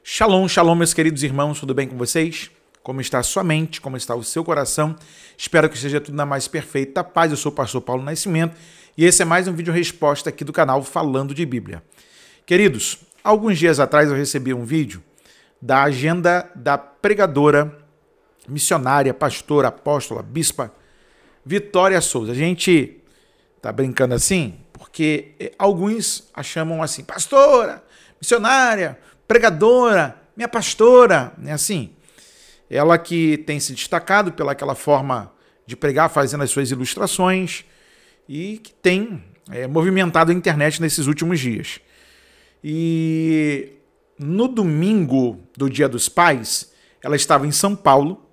Shalom, shalom, meus queridos irmãos, tudo bem com vocês? Como está a sua mente? Como está o seu coração? Espero que esteja tudo na mais perfeita paz. Eu sou o pastor Paulo Nascimento e esse é mais um vídeo resposta aqui do canal Falando de Bíblia. Queridos, alguns dias atrás eu recebi um vídeo da agenda da pregadora, missionária, pastora, apóstola, bispa Vitória Souza. A gente tá brincando assim porque alguns a chamam assim, pastora, missionária, pregadora, minha pastora, é assim. Ela que tem se destacado pela aquela forma de pregar, fazendo as suas ilustrações e que tem movimentado a internet nesses últimos dias. E no domingo do Dia dos Pais, ela estava em São Paulo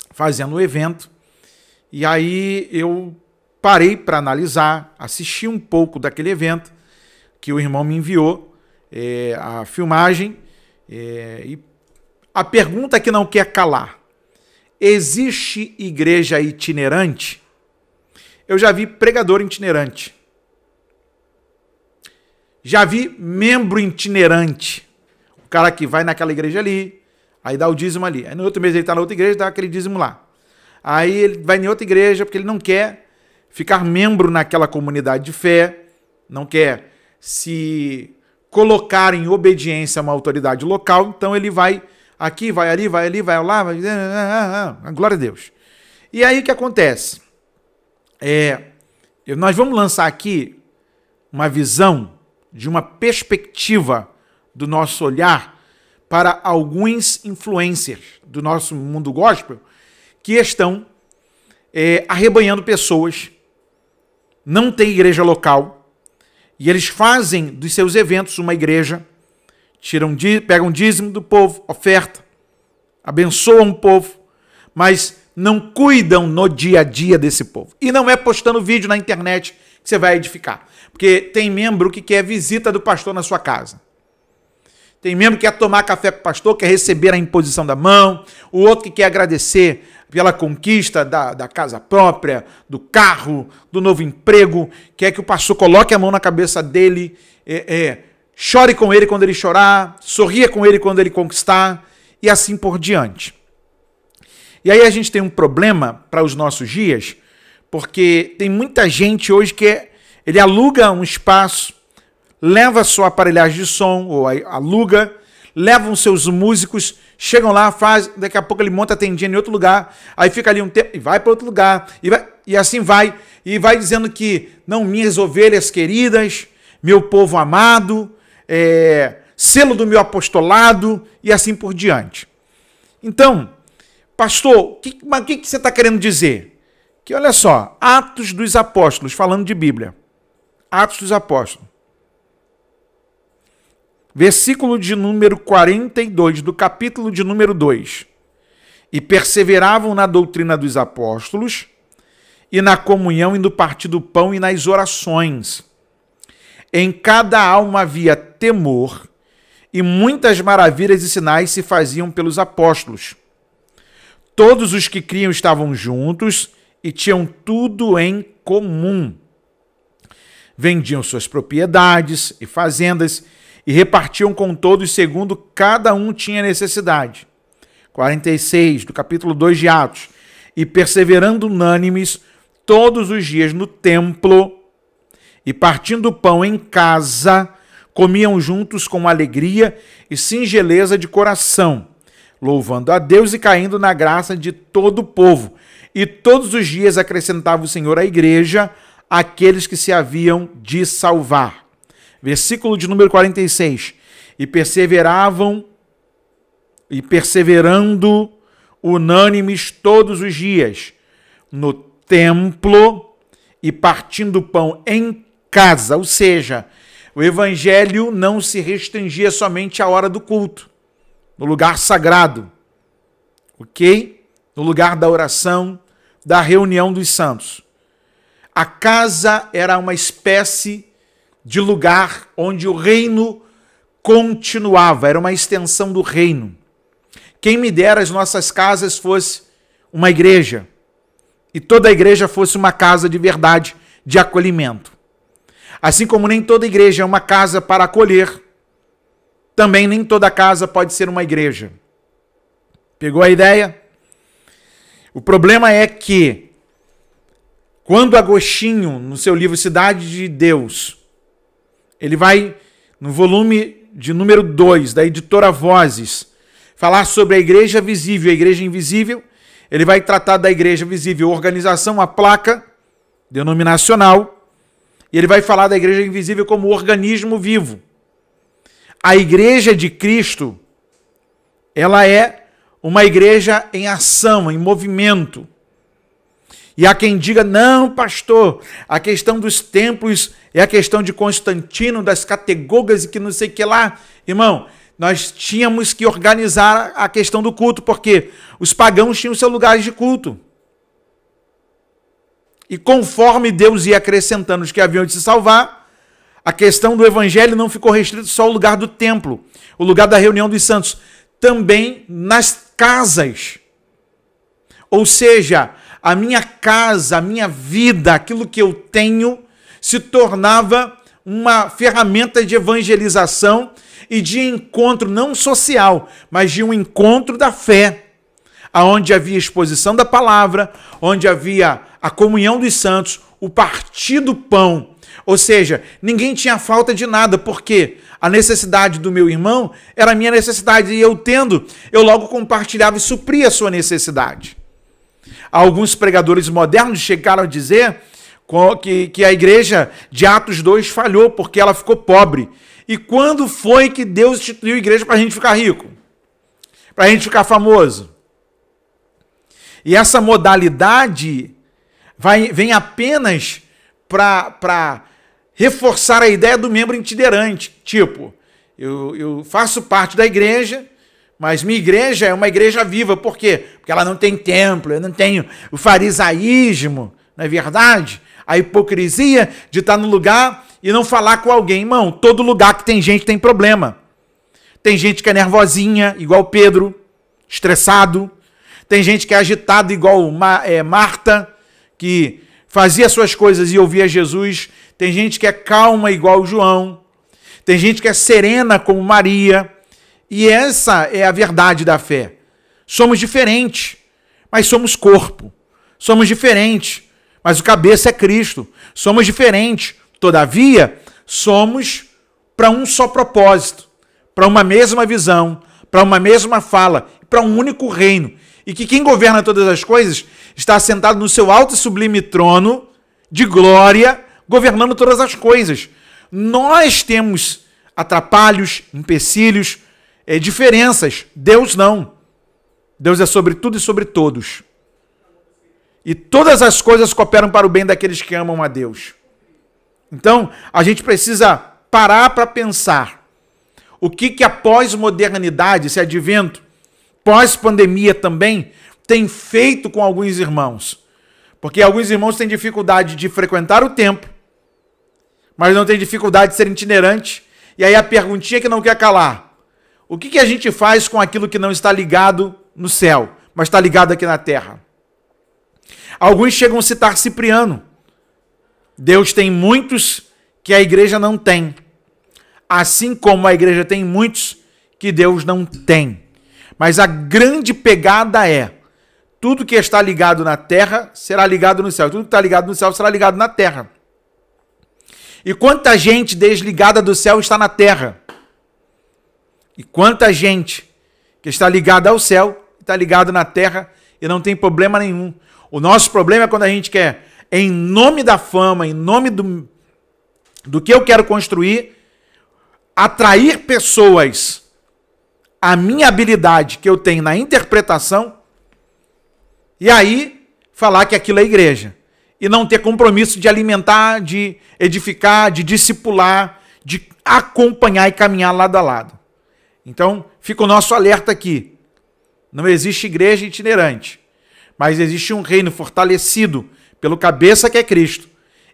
fazendo o evento e aí eu parei para analisar, assisti um pouco daquele evento que o irmão me enviou, a filmagem, e a pergunta que não quer calar: existe igreja itinerante? Eu já vi pregador itinerante, já vi membro itinerante, o cara que vai naquela igreja ali, aí dá o dízimo ali, aí no outro mês ele está na outra igreja, dá aquele dízimo lá, aí ele vai em outra igreja porque ele não quer ficar membro naquela comunidade de fé, não quer se colocar em obediência a uma autoridade local, então ele vai aqui, vai ali, vai ali, vai lá, glória a Deus. E aí o que acontece? Nós vamos lançar aqui uma visão de uma perspectiva do nosso olhar para alguns influencers do nosso mundo gospel que estão arrebanhando pessoas, não tem igreja local, e eles fazem dos seus eventos uma igreja, pegam dízimo do povo, oferta, abençoam o povo, mas não cuidam no dia a dia desse povo. E não é postando vídeo na internet que você vai edificar. Porque tem membro que quer visita do pastor na sua casa. Tem membro que quer tomar café com o pastor, quer receber a imposição da mão, o outro que quer agradecer pela conquista da casa própria, do carro, do novo emprego, quer que o pastor coloque a mão na cabeça dele, chore com ele quando ele chorar, sorria com ele quando ele conquistar, e assim por diante. E aí a gente tem um problema para os nossos dias, porque tem muita gente hoje que ele aluga um espaço, leva sua aparelhagem de som, ou aluga, levam seus músicos, chegam lá, daqui a pouco ele monta a tendinha em outro lugar, aí fica ali um tempo e vai para outro lugar, e assim vai, e vai dizendo que, não, minhas ovelhas queridas, meu povo amado, selo do meu apostolado, e assim por diante. Então, pastor, o que você está querendo dizer? Que olha só, Atos dos Apóstolos, falando de Bíblia, Atos dos Apóstolos, versículo de número 42 do capítulo de número 2. E perseveravam na doutrina dos apóstolos, e na comunhão, e no partir do pão, e nas orações. Em cada alma havia temor, e muitas maravilhas e sinais se faziam pelos apóstolos. Todos os que criam estavam juntos, e tinham tudo em comum. Vendiam suas propriedades e fazendas, e repartiam com todos segundo cada um tinha necessidade. 46, do capítulo 2 de Atos. E perseverando unânimes todos os dias no templo, e partindo o pão em casa, comiam juntos com alegria e singeleza de coração, louvando a Deus e caindo na graça de todo o povo. E todos os dias acrescentava o Senhor à igreja aqueles que se haviam de salvar. Versículo de número 46. E perseverando unânimes todos os dias no templo e partindo o pão em casa. Ou seja, o evangelho não se restringia somente à hora do culto, no lugar sagrado, ok? No lugar da oração, da reunião dos santos. A casa era uma espécie de lugar onde o reino continuava, era uma extensão do reino. Quem me dera as nossas casas fosse uma igreja, e toda a igreja fosse uma casa de verdade, de acolhimento. Assim como nem toda igreja é uma casa para acolher, também nem toda casa pode ser uma igreja. Pegou a ideia? O problema é que, quando Agostinho, no seu livro Cidade de Deus, ele vai, no volume de número 2, da editora Vozes, falar sobre a igreja visível e a igreja invisível, ele vai tratar da igreja visível, organização, a placa denominacional, e ele vai falar da igreja invisível como organismo vivo. A igreja de Cristo, ela é uma igreja em ação, em movimento. E há quem diga, não, pastor, a questão dos templos é a questão de Constantino, das categogas e que não sei o que lá. Irmão, nós tínhamos que organizar a questão do culto, porque os pagãos tinham seus lugares de culto. E conforme Deus ia acrescentando os que haviam de se salvar, a questão do evangelho não ficou restrito só ao lugar do templo, o lugar da reunião dos santos, também nas casas. Ou seja, a minha casa, a minha vida, aquilo que eu tenho, se tornava uma ferramenta de evangelização e de encontro não social, mas de um encontro da fé, aonde havia exposição da palavra, onde havia a comunhão dos santos, o partir do pão. Ou seja, ninguém tinha falta de nada, porque a necessidade do meu irmão era a minha necessidade, e eu tendo, eu logo compartilhava e supria a sua necessidade. Alguns pregadores modernos chegaram a dizer que a igreja de Atos 2 falhou, porque ela ficou pobre. E quando foi que Deus instituiu a igreja para a gente ficar rico? Para a gente ficar famoso? E essa modalidade vem apenas para reforçar a ideia do membro itinerante. Tipo, eu faço parte da igreja, mas minha igreja é uma igreja viva. Por quê? Porque ela não tem templo, eu não tenho o farisaísmo, não é verdade? A hipocrisia de estar no lugar e não falar com alguém. Irmão, todo lugar que tem gente tem problema. Tem gente que é nervosinha, igual Pedro, estressado. Tem gente que é agitada, igual Marta, que fazia suas coisas e ouvia Jesus. Tem gente que é calma, igual João. Tem gente que é serena, como Maria. E essa é a verdade da fé. Somos diferentes, mas somos corpo. Somos diferentes, mas o cabeça é Cristo. Somos diferentes, todavia, somos para um só propósito, para uma mesma visão, para uma mesma fala, para um único reino. E que quem governa todas as coisas está sentado no seu alto e sublime trono de glória, governando todas as coisas. Nós temos atrapalhos, empecilhos, diferenças. Deus não. Deus é sobre tudo e sobre todos. E todas as coisas cooperam para o bem daqueles que amam a Deus. Então, a gente precisa parar para pensar o que a pós-modernidade, esse advento, pós-pandemia também, tem feito com alguns irmãos. Porque alguns irmãos têm dificuldade de frequentar o templo, mas não têm dificuldade de ser itinerante. E aí a perguntinha que não quer calar: o que a gente faz com aquilo que não está ligado no céu, mas está ligado aqui na terra? Alguns chegam a citar Cipriano. Deus tem muitos que a igreja não tem, assim como a igreja tem muitos que Deus não tem. Mas a grande pegada é: tudo que está ligado na terra será ligado no céu, tudo que está ligado no céu será ligado na terra. E quanta gente desligada do céu está na terra? E quanta gente que está ligada ao céu, está ligada na terra e não tem problema nenhum. O nosso problema é quando a gente quer, em nome da fama, em nome do que eu quero construir, atrair pessoas à minha habilidade que eu tenho na interpretação, e aí falar que aquilo é igreja. E não ter compromisso de alimentar, de edificar, de discipular, de acompanhar e caminhar lado a lado. Então, fica o nosso alerta aqui. Não existe igreja itinerante, mas existe um reino fortalecido pelo cabeça que é Cristo,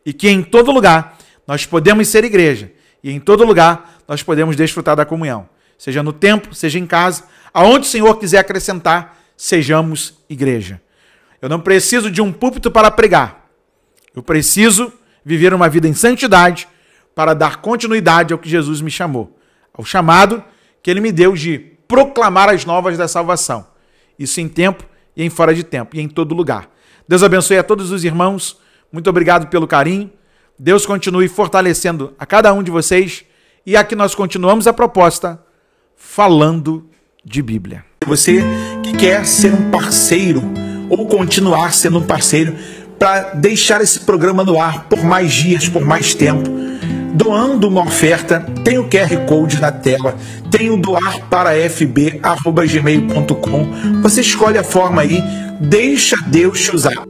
e que em todo lugar nós podemos ser igreja, e em todo lugar nós podemos desfrutar da comunhão. Seja no templo, seja em casa, aonde o Senhor quiser acrescentar, sejamos igreja. Eu não preciso de um púlpito para pregar. Eu preciso viver uma vida em santidade para dar continuidade ao que Jesus me chamou, ao chamado que ele me deu de proclamar as novas da salvação. Isso em tempo e em fora de tempo, e em todo lugar. Deus abençoe a todos os irmãos. Muito obrigado pelo carinho. Deus continue fortalecendo a cada um de vocês. E aqui nós continuamos a proposta falando de Bíblia. Você que quer ser um parceiro ou continuar sendo um parceiro para deixar esse programa no ar por mais dias, por mais tempo, doando uma oferta, tem o QR Code na tela, tem o doarparafb@gmail.com. Você escolhe a forma aí, deixa Deus te usar.